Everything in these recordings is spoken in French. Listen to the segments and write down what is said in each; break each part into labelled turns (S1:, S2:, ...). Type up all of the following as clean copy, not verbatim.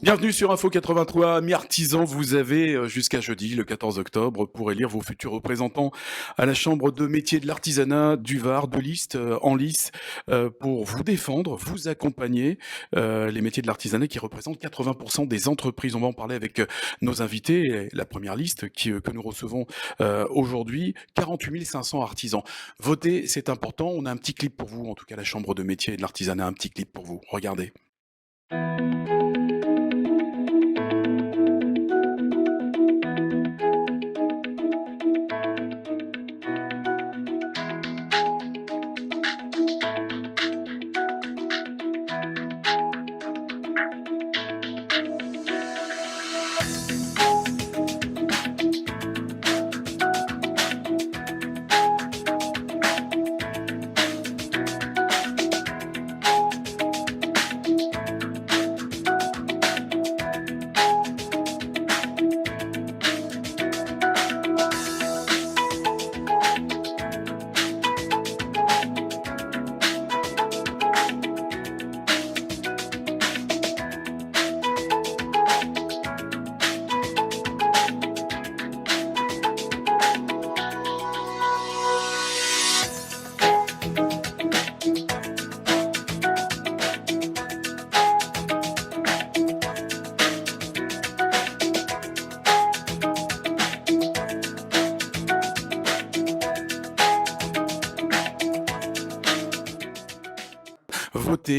S1: Bienvenue sur Info 83, mi-artisan, vous avez jusqu'à jeudi, le 14 octobre, pour élire vos futurs représentants à la Chambre de métiers de l'artisanat du Var, de liste, en lice, pour vous défendre, vous accompagner, les métiers de l'artisanat qui représentent 80% des entreprises. On va en parler avec nos invités. Et la première liste que nous recevons aujourd'hui, 48 500 artisans. Voter, c'est important. On a un petit clip pour vous, en tout cas la Chambre de métiers et de l'artisanat, un petit clip pour vous. Regardez.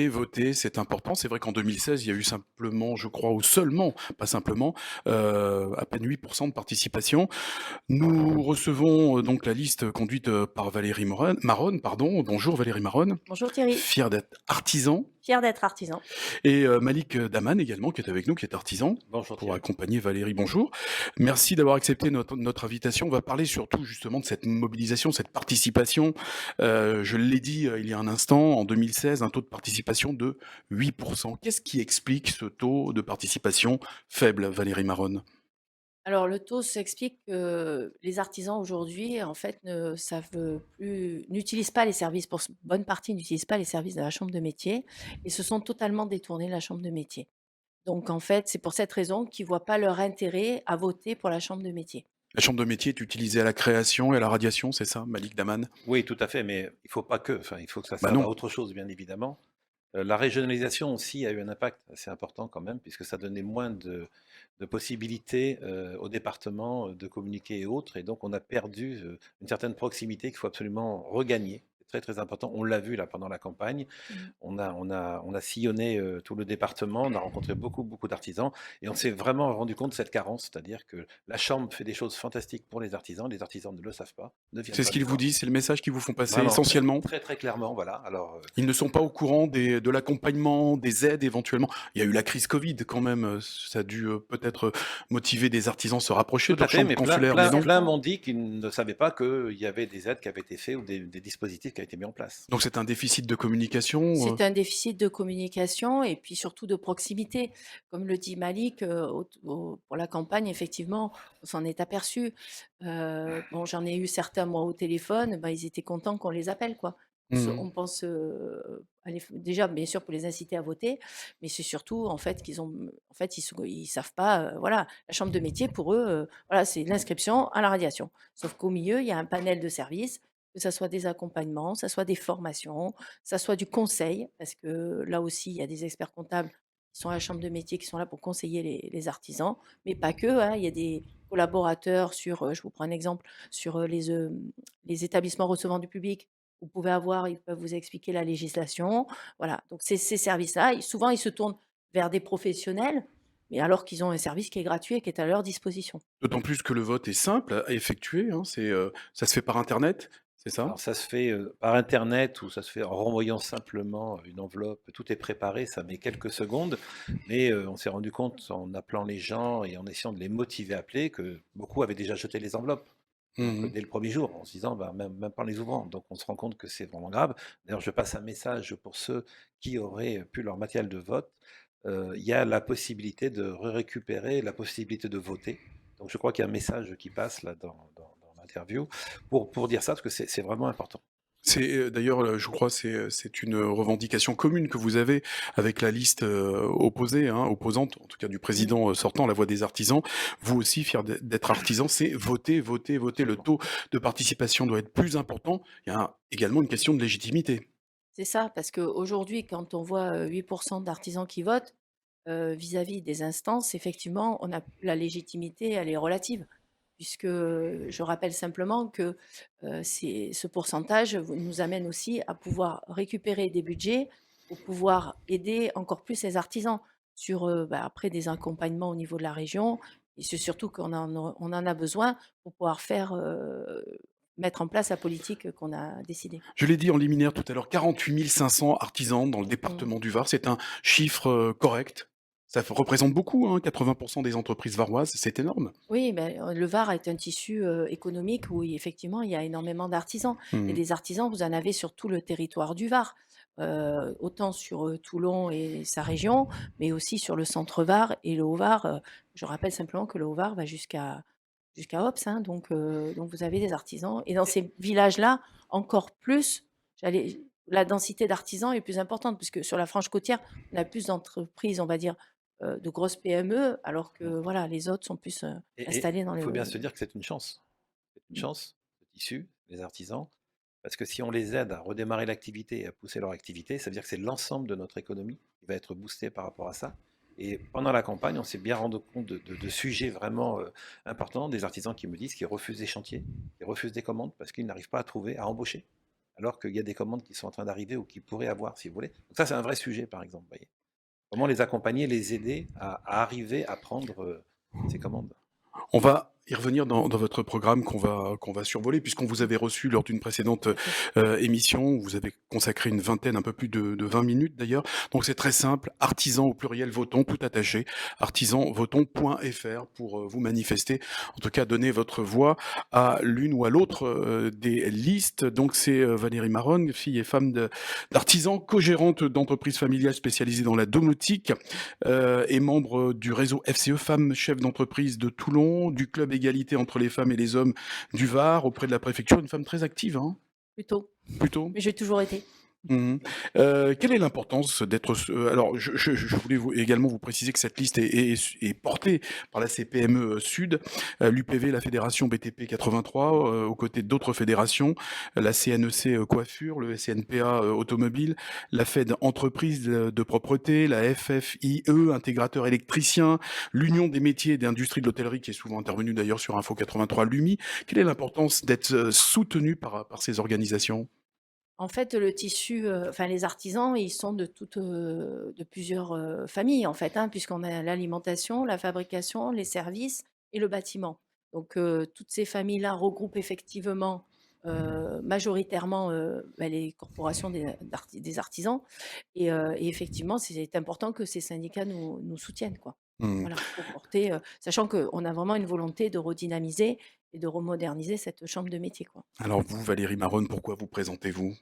S1: Voter, c'est important. C'est vrai qu'en 2016, il y a eu simplement, je crois, ou seulement, pas simplement, à peine 8% de participation. Nous recevons donc la liste conduite par Valérie Maronne, pardon. Bonjour Valérie Maronne,
S2: Bonjour Thierry,
S1: fier d'être artisan.
S2: fier d'être artisan.
S1: Et Malik Daman également, qui est avec nous, qui est artisan,
S3: Bonjour
S1: pour
S3: Thierry.
S1: accompagner Valérie. Bonjour. Merci d'avoir accepté notre invitation. On va parler surtout justement de cette mobilisation, cette participation. Je l'ai dit il y a un instant, en 2016, un taux de participation de 8%. Qu'est-ce qui explique ce taux de participation faible, Valérie Maronne?
S2: Alors le taux s'explique que les artisans aujourd'hui, en fait, ne savent plus, n'utilisent pas les services, pour bonne partie n'utilisent pas les services de la chambre de métier et se sont totalement détournés de la chambre de métier. Donc en fait, c'est pour cette raison qu'ils ne voient pas leur intérêt à voter pour la chambre de métier.
S1: La chambre de métier est utilisée à la création et à la radiation, c'est ça, Malik Daman?
S3: Oui, tout à fait, mais il faut pas que, enfin, il faut que ça
S1: Bah
S3: serve
S1: non.
S3: à autre chose, bien évidemment. La régionalisation aussi a eu un impact assez important quand même, puisque ça donnait moins de possibilités aux départements de communiquer et autres, et donc on a perdu une certaine proximité qu'il faut absolument regagner. C'est très très important. On l'a vu là pendant la campagne.
S2: Mhm.
S3: On a sillonné tout le département, on a rencontré beaucoup d'artisans, et on s'est vraiment rendu compte de cette carence, c'est-à-dire que la Chambre fait des choses fantastiques pour les artisans ne le savent pas, ne viennent
S1: C'est ce
S3: pas les
S1: qu'ils vous
S3: voir.
S1: disent, c'est le message qu'ils vous font passer
S3: Vraiment, très,
S1: essentiellement?
S3: très, très clairement, voilà. Alors,
S1: Ils ne sont pas au courant de l'accompagnement, des aides éventuellement. Il y a eu la crise Covid quand même, ça a dû peut-être motiver des artisans à se rapprocher
S3: tout
S1: de
S3: à
S1: leur
S3: fait,
S1: chambre
S3: mais plein,
S1: consulaire, mais
S3: plein,
S1: non.
S3: plein
S2: Certains.
S3: m'ont dit qu'ils ne savaient pas qu'il y avait des aides qui avaient été faites ou des dispositifs qui avaient été mis en place.
S1: Donc c'est un déficit de communication.
S2: C'est un déficit de communication et puis surtout de proximité. Comme le dit Malik, pour la campagne, effectivement, on s'en est aperçu. Bon, j'en ai eu certains, moi, au téléphone, bah, ils étaient contents qu'on les appelle, quoi.
S1: Mhm.
S2: On pense déjà, bien sûr, pour les inciter à voter, mais c'est surtout, en fait, en fait, ils savent pas, voilà, la chambre de métier, pour eux, voilà, c'est l'inscription à la radiation. Sauf qu'au milieu, il y a un panel de services, que ça soit des accompagnements, ça soit des formations, ça soit du conseil, parce que là aussi, il y a des experts comptables qui sont à la chambre de métier, qui sont là pour conseiller les artisans, mais pas que, hein. Il y a des collaborateurs sur, je vous prends un exemple, sur les établissements recevant du public. Vous pouvez avoir, ils peuvent vous expliquer la législation. Voilà, donc ces services-là, souvent, ils se tournent vers des professionnels, mais alors qu'ils ont un service qui est gratuit et qui est à leur disposition.
S1: D'autant plus que le vote est simple à effectuer, hein, ça se fait par internet, c'est ça?
S3: Alors ça se fait par internet ou ça se fait en renvoyant simplement une enveloppe, tout est préparé, ça met quelques secondes, mais on s'est rendu compte en appelant les gens et en essayant de les motiver à appeler que beaucoup avaient déjà jeté les enveloppes. Donc,
S1: Mhm.
S3: dès le premier jour, en se disant, bah, même pas en les ouvrant. Donc, on se rend compte que c'est vraiment grave. D'ailleurs, je passe un message pour ceux qui auraient pu leur matériel de vote. Il y a la possibilité de récupérer, la possibilité de voter. Donc, je crois qu'il y a un message qui passe là dans l'interview pour dire ça, parce que c'est vraiment important.
S1: C'est, d'ailleurs, je crois, c'est une revendication commune que vous avez avec la liste, opposée, hein, opposante, en tout cas du
S2: Mmh,
S1: président, sortant, la Voix des artisans. Vous aussi, fier d'être artisan, c'est voter, voter, voter. Le
S3: Absolument.
S1: taux de participation doit être plus important. Il y a également une question de légitimité.
S2: c'est ça, parce qu'aujourd'hui, quand on voit, 8 d'artisans qui votent, vis-à-vis des instances, effectivement, on a la légitimité, elle est relative. Puisque, je rappelle simplement que, ce pourcentage nous amène aussi à pouvoir récupérer des budgets pour pouvoir aider encore plus ces artisans sur, après des accompagnements au niveau de la région et c'est surtout on en a besoin pour pouvoir mettre en place la politique qu'on a décidée.
S1: Je l'ai dit en liminaire tout à l'heure, 48 500 artisans dans le
S2: Mmh.
S1: département du Var. C'est un chiffre, correct. Ça représente beaucoup, hein, 80 des entreprises varoises, c'est énorme.
S2: Oui, ben, le Var est un tissu, économique où effectivement il y a énormément d'artisans et
S1: Mmh.
S2: des artisans, vous en avez sur tout le territoire du Var, autant sur, Toulon et sa région, mais aussi sur le centre Var et le Haut-Var, je rappelle simplement que le Haut-Var va jusqu'à Ops, hein, donc vous avez des artisans et dans ces villages-là, encore plus, j'allais la densité d'artisans est plus importante puisque sur la frange côtière, on a plus d'entreprises, on va dire, de grosses PME alors que voilà, les autres sont plus,
S3: Et
S2: installés dans
S3: il faut
S2: le
S3: bien se dire que c'est une chance. C'est une
S2: mmh,
S3: chance, ce tissu, les artisans, parce que si on les aide à redémarrer l'activité et à pousser leur activité, ça veut dire que c'est l'ensemble de notre économie qui va être boosté par rapport à ça. Et pendant la campagne, on s'est bien rendu compte de sujets vraiment importants, des artisans qui me disent qu'ils refusent des chantiers, qu'ils refusent des commandes parce qu'ils n'arrivent pas à trouver, à embaucher, alors qu'il y a des commandes qui sont en train d'arriver ou qui pourraient avoir, si vous voulez. Donc ça, c'est un vrai sujet, par exemple. Voyez. Comment les accompagner, les aider à arriver à prendre ces commandes.
S1: On va y revenir dans votre programme qu'on va survoler puisqu'on vous
S2: mmh,
S1: avait reçu lors d'une précédente,
S2: tout à fait.
S1: émission où vous avez consacré une vingtaine, un peu plus de 20 minutes d'ailleurs. Donc c'est très simple, artisan au pluriel votons, tout attaché, artisanvotons.fr pour, vous manifester, en tout cas donner votre voix à l'une ou à l'autre, des listes. Donc c'est, Valérie Maronne, fille et femme d'artisan, co-gérante d'entreprise familiale spécialisée dans la domotique, et membre du réseau FCE Femmes Chefs d'entreprise de Toulon, du club égalité entre les femmes et les hommes du Var, auprès de la préfecture. Une femme très active, hein,
S2: Plutôt,
S1: plutôt.
S2: mais j'ai toujours été.
S1: Mmh. Quelle est l'importance d'être alors je voulais vous également vous préciser que cette liste est portée par la CPME Sud, l'UPV, la fédération BTP 83, aux côtés d'autres fédérations, la CNEC, coiffure, le SNPA, automobile, la FED entreprise de propreté, la FFIE, intégrateur électricien, l'Union des métiers et des industries de l'hôtellerie qui est souvent intervenue d'ailleurs sur Info 83 Lumi. Quelle est l'importance d'être, soutenu par ces organisations?
S2: En fait, le tissu, enfin les artisans, ils sont de plusieurs, familles en fait, hein, puisqu'on a l'alimentation, la fabrication, les services et le bâtiment. Donc toutes ces familles-là regroupent effectivement, majoritairement, les corporations des artisans et effectivement, c'est important que ces syndicats nous soutiennent, quoi.
S1: Mmh.
S2: Voilà, pour porter, sachant qu'on a vraiment une volonté de redynamiser et de remoderniser cette chambre de métier, quoi.
S1: Alors vous, Valérie Maronne, pourquoi vous présentez-vous?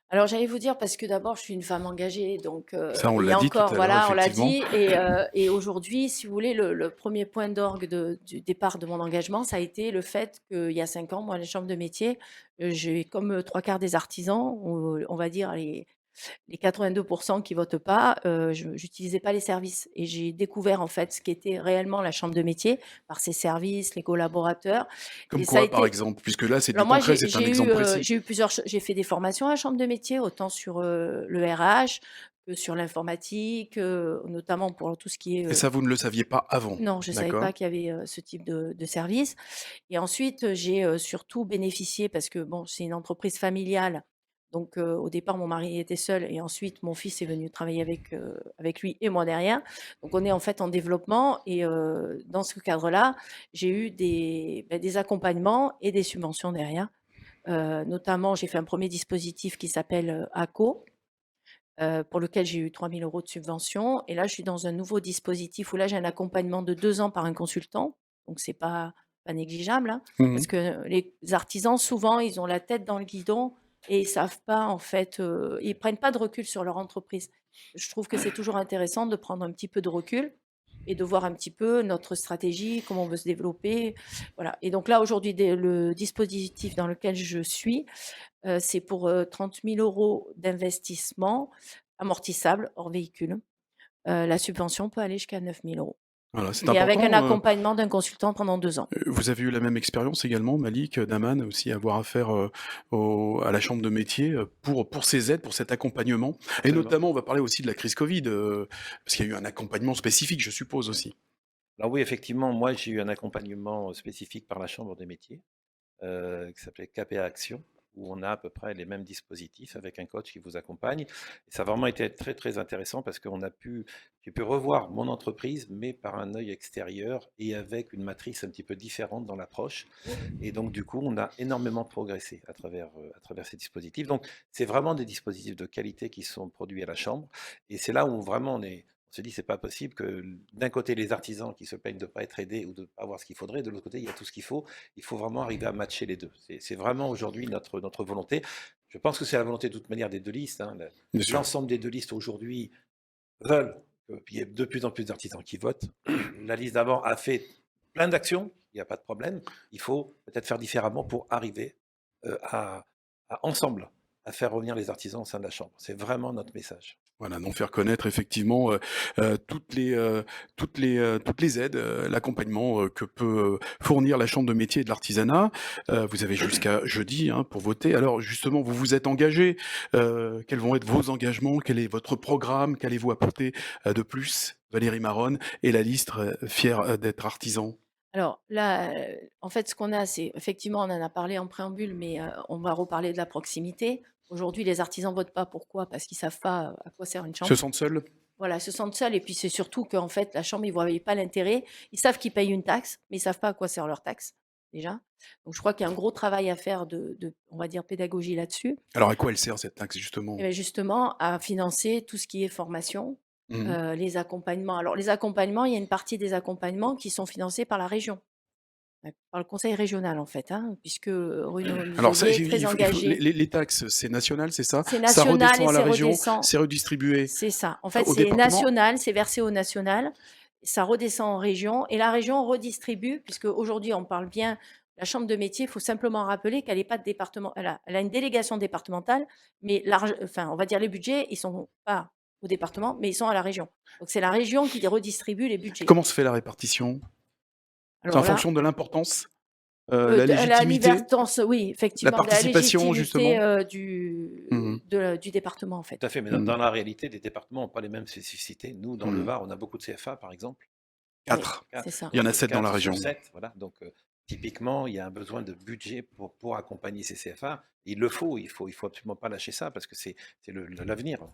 S2: Alors j'allais vous dire parce que d'abord je suis une femme engagée donc
S1: Ça, on
S2: il y
S1: l'a
S2: a
S1: dit tout
S2: encore
S1: à l'heure,
S2: voilà, on l'a
S1: effectivement.
S2: dit et aujourd'hui, si vous voulez, le 1er point d'orgue du départ de mon engagement, ça a été le fait qu'il y a 5 ans, moi, à la chambre de métier, j'ai comme, 3/4 des artisans, on va dire les 82 qui votent pas, je j'utilisais pas les services et j'ai découvert, en fait, ce qu'était réellement la chambre de métier par ses services, les collaborateurs
S1: Comme
S2: et ça a
S1: quoi, par
S2: été
S1: exemple? Puisque là, c'est du
S2: alors moi,
S1: concret, c'est un exemple précis.
S2: j'ai eu plusieurs ch j'ai fait des formations à la chambre de métier, autant sur, le RH que sur l'informatique, notamment pour tout ce qui est,
S1: Et ça, vous ne le saviez pas avant?
S2: non, je ne savais
S1: D'accord.
S2: pas qu'il y avait, ce type de service et ensuite, j'ai, surtout bénéficié parce que bon, c'est une entreprise familiale, donc au départ, mon mari était seul et ensuite mon fils est venu travailler avec lui et moi derrière. Donc on est en fait en développement et dans ce cadre-là, j'ai eu des accompagnements et des subventions derrière. Notamment, j'ai fait un premier dispositif qui s'appelle, ACO, pour lequel j'ai eu 3 000 € de subvention et là, je suis dans un nouveau dispositif où là, j'ai un accompagnement de 2 ans par un consultant, donc c'est pas négligeable, hein.
S1: Mmh.
S2: Parce que les artisans, souvent, ils ont la tête dans le guidon et ils savent pas, en fait, ils prennent pas de recul sur leur entreprise. Je trouve que c'est toujours intéressant de prendre un petit peu de recul et de voir un petit peu notre stratégie, comment on veut se développer. Voilà. Et donc là, aujourd'hui, le dispositif dans lequel je suis, c'est pour 30 000 euros d'investissement amortissable hors véhicule. La subvention peut aller jusqu'à 9 000 euros.
S1: Voilà, c'est
S2: Et avec un
S1: important.
S2: accompagnement d'un consultant pendant 2 ans.
S1: Vous avez eu la même expérience également, Malik, Daman, aussi avoir affaire à la chambre de métier pour ces aides, pour cet accompagnement. Et
S3: Absolument.
S1: notamment, on va parler aussi de la crise Covid, parce qu'il y a eu un accompagnement spécifique, je suppose aussi.
S3: Alors oui, effectivement, moi j'ai eu un accompagnement spécifique par la Chambre des métiers qui s'appelait KPA Action, où on a à peu près les mêmes dispositifs avec un coach qui vous accompagne. Et ça a vraiment été très très intéressant parce qu'on a j'ai pu revoir mon entreprise, mais par un œil extérieur et avec une matrice un petit peu différente dans l'approche. Et donc du coup, on a énormément progressé à travers ces dispositifs. Donc c'est vraiment des dispositifs de qualité qui sont produits à la Chambre. Et c'est là où vraiment on se dit c'est pas possible que d'un côté les artisans qui se plaignent de ne pas être aidés ou de ne pas avoir ce qu'il faudrait, de l'autre côté il y a tout ce qu'il faut. Il faut vraiment arriver à matcher les deux. C'est vraiment aujourd'hui notre volonté. Je pense que c'est la volonté de toute manière des deux listes. Hein.
S1: Bien sûr.
S3: L'ensemble des deux listes aujourd'hui veulent qu'il y ait de plus en plus d'artisans qui votent. La liste d'avant a fait plein d'actions, il n'y a pas de problème. Il faut peut-être faire différemment pour arriver à ensemble à faire revenir les artisans au sein de la Chambre. C'est vraiment notre message.
S1: Voilà, donc faire connaître effectivement toutes les aides, l'accompagnement que peut fournir la Chambre de métier et de l'artisanat. Vous avez jusqu'à jeudi pour voter. Alors justement, vous vous êtes engagé. Quels vont être vos engagements? Quel est votre programme? Qu'allez-vous apporter de plus, Valérie Maronne et la liste fière d'être artisan?
S2: Alors là, en fait, ce qu'on a, c'est effectivement, on en a parlé en préambule, mais on va reparler de la proximité. Aujourd'hui, les artisans votent pas. Pourquoi? Parce qu'ils savent pas à quoi sert une
S1: Se
S2: chambre.
S1: sentent seuls?
S2: Voilà, ils se sentent seuls. Et puis c'est surtout qu'en fait, la chambre, ils voient pas l'intérêt. Ils savent qu'ils payent une taxe, mais ils savent pas à quoi sert leur taxe déjà. Donc je crois qu'il y a un gros travail à faire on va dire, pédagogie là-dessus.
S1: Alors à quoi elle sert cette taxe justement?
S2: Et bien justement, à financer tout ce qui est formation,
S1: Mmh.
S2: les accompagnements. Alors les accompagnements, il y a une partie des accompagnements qui sont financés par la région. Par le conseil régional en fait, puisque Bruno
S1: Alors ça,
S2: Muselier est très engagé.
S1: les taxes, c'est national, c'est ça?
S2: C'est
S1: Ça
S2: national et
S1: redescend à la
S2: c'est
S1: région,
S2: redescend.
S1: c'est redistribué
S2: C'est ça. En fait,
S1: au
S2: c'est
S1: département?
S2: national, c'est versé au national, ça redescend en région et la région redistribue, puisque aujourd'hui on parle bien. La chambre de métier, il faut simplement rappeler qu'elle n'est pas de département. Elle a une délégation départementale, mais enfin, on va dire les budgets, ils sont pas au département, mais ils sont à la région. Donc c'est la région qui redistribue les budgets.
S1: Comment se fait la répartition? C'est en
S2: Alors là,
S1: fonction de l'importance, la
S2: La
S1: légitimité,
S2: libertance, oui,
S1: la
S2: effectivement, de la
S1: participation
S2: légitimité,
S1: justement?
S2: du
S1: Mmh.
S2: du département, en fait.
S3: Tout à fait, mais
S1: Mmh.
S3: dans la réalité, les départements n'ont pas les mêmes spécificités. Nous, dans le
S1: Mmh.
S3: Var, on a beaucoup de CFA, par exemple.
S2: Oui,
S1: 4.
S2: c'est
S3: 4,
S2: ça.
S1: Il y en a 7 dans la
S3: 4 sur
S1: région.
S3: 7, voilà. Donc, typiquement, il y a un besoin de budget pour accompagner ces CFA. Il le faut, il faut absolument pas lâcher ça parce que c'est l'avenir.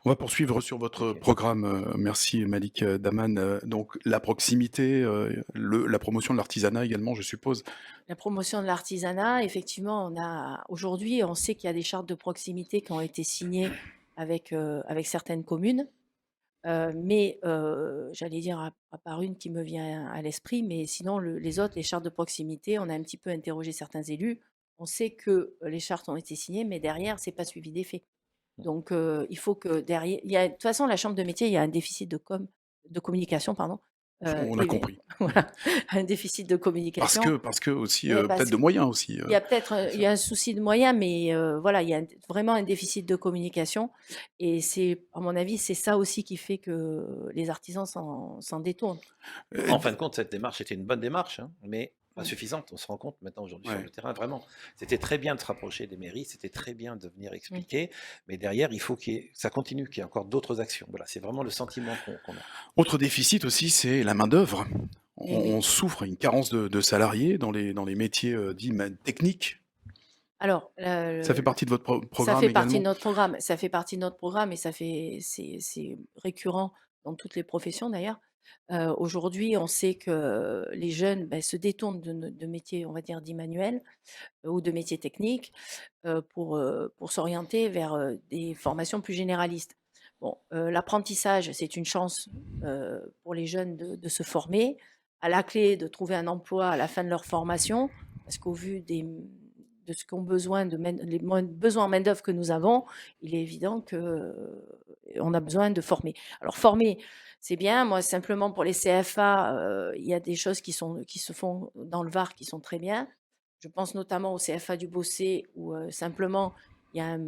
S1: On va poursuivre sur votre
S3: Ok.
S1: programme. Merci Malik Daman. Donc la proximité, la promotion de l'artisanat également, je suppose.
S2: La promotion de l'artisanat, effectivement, aujourd'hui, on sait qu'il y a des chartes de proximité qui ont été signées avec certaines communes. Mais j'allais dire, à part une qui me vient à l'esprit, mais sinon les autres, les chartes de proximité, on a un petit peu interrogé certains élus. On sait que les chartes ont été signées, mais derrière, c'est pas suivi des faits. Donc il faut que derrière, de toute façon, la chambre de métier, il y a un déficit de communication, pardon.
S1: On a compris.
S2: Voilà, un déficit de communication.
S1: Parce que aussi,
S2: Parce
S1: peut-être de moyens aussi.
S2: il y a peut-être, il y a un souci de moyens, mais voilà, il y a vraiment un déficit de communication et c'est à mon avis, c'est ça aussi qui fait que les artisans s'en détournent.
S3: En fin de compte, cette démarche était une bonne démarche, hein, mais pas
S2: Mmh.
S3: suffisante. On se rend compte maintenant aujourd'hui sur
S1: Ouais.
S3: le terrain, vraiment. C'était très bien de se rapprocher des mairies, c'était très bien de venir
S2: Mmh.
S3: expliquer, mais derrière, il faut ça continue, qu'il y ait encore d'autres actions. Voilà, c'est vraiment le sentiment qu'on a.
S1: Autre déficit aussi, c'est la main-d'œuvre.
S2: Eh oui.
S1: On souffre une carence de salariés dans les métiers dits techniques.
S2: Alors,
S1: Ça fait partie de votre
S2: ça
S1: programme
S2: fait partie de
S1: également?
S2: notre programme. Ça fait partie de notre programme et c'est récurrent dans toutes les professions d'ailleurs. Aujourd'hui, on sait que les jeunes, se détournent de métiers, on va dire, dits manuels, ou de métiers techniques, pour s'orienter vers, des formations plus généralistes. Bon, l'apprentissage, c'est une chance, pour les jeunes de se former, à la clé de trouver un emploi à la fin de leur formation, parce qu'au vu de ce qu'ont besoin les besoins en main-d'œuvre que nous avons, il est évident que on a besoin de former. Alors former, c'est bien. Moi, simplement pour les CFA, il y a des choses qui se font dans le Var qui sont très bien. Je pense notamment au CFA du Bossé où simplement il y a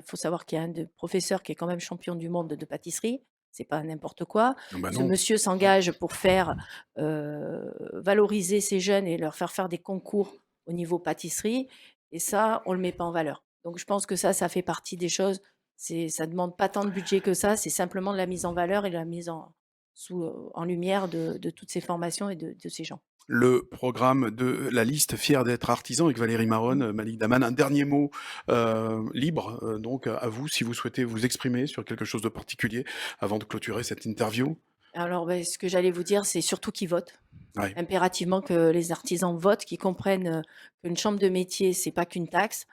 S2: faut savoir qu'il y a un de professeur qui est quand même champion du monde de pâtisserie. C'est pas n'importe quoi.
S1: Ah bah
S2: Ce
S1: non.
S2: monsieur s'engage pour faire valoriser ces jeunes et leur faire faire des concours au niveau pâtisserie. Et ça, on le met pas en valeur. Donc je pense que ça fait partie des choses. Ça demande pas tant de budget que ça. C'est simplement de la mise en valeur et de la mise en lumière de toutes ces formations et de ces gens.
S1: Le programme de la liste Fier d'être artisan avec Valérie Maronne, Malik Daman. Un dernier mot libre, donc à vous, si vous souhaitez vous exprimer sur quelque chose de particulier avant de clôturer cette interview.
S2: Alors, ce que j'allais vous dire, c'est surtout qu'ils votent.
S1: Ouais.
S2: Impérativement que les artisans votent, qu'ils comprennent qu'une chambre de métier, c'est pas qu'une taxe.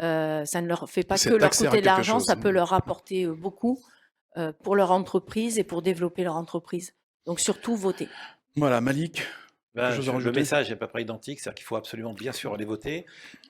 S2: Ça ne leur fait pas que
S1: Cette
S2: leur
S1: taxe sert à
S2: coûter de
S1: quelque
S2: l'argent,
S1: chose.
S2: ça peut leur rapporter beaucoup pour leur entreprise et pour développer leur entreprise. Donc surtout voter.
S1: Voilà, Malik, quelque
S3: Ben,
S1: chose à
S3: le
S1: rajouter?
S3: message est à peu près identique, c'est-à-dire qu'il faut absolument bien sûr aller voter.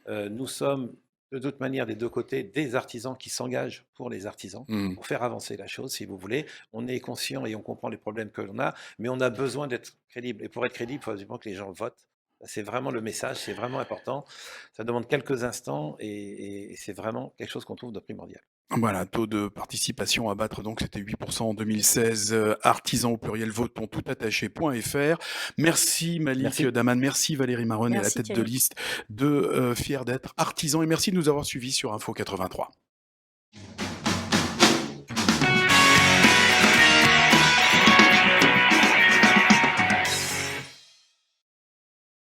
S3: Nous sommes de toute manière des deux côtés des artisans qui s'engagent pour les artisans,
S1: Mmh.
S3: pour faire avancer la chose, si vous voulez. On est conscient et on comprend les problèmes que l'on a, mais on a besoin d'être crédible. Et pour être crédible, il faut absolument que les gens votent. C'est vraiment le message, c'est vraiment important. Ça demande quelques instants et c'est vraiment quelque chose qu'on trouve de primordial.
S1: Voilà, taux de participation à battre, donc c'était 8% en 2016. Artisans au pluriel votons tout attaché.fr. Merci Malik
S3: Merci.
S1: Daman, merci Valérie Maronne et la
S2: Merci
S1: tête de
S2: Thierry.
S1: liste de Fier d'être artisan. Et merci de nous avoir suivis sur Info 83.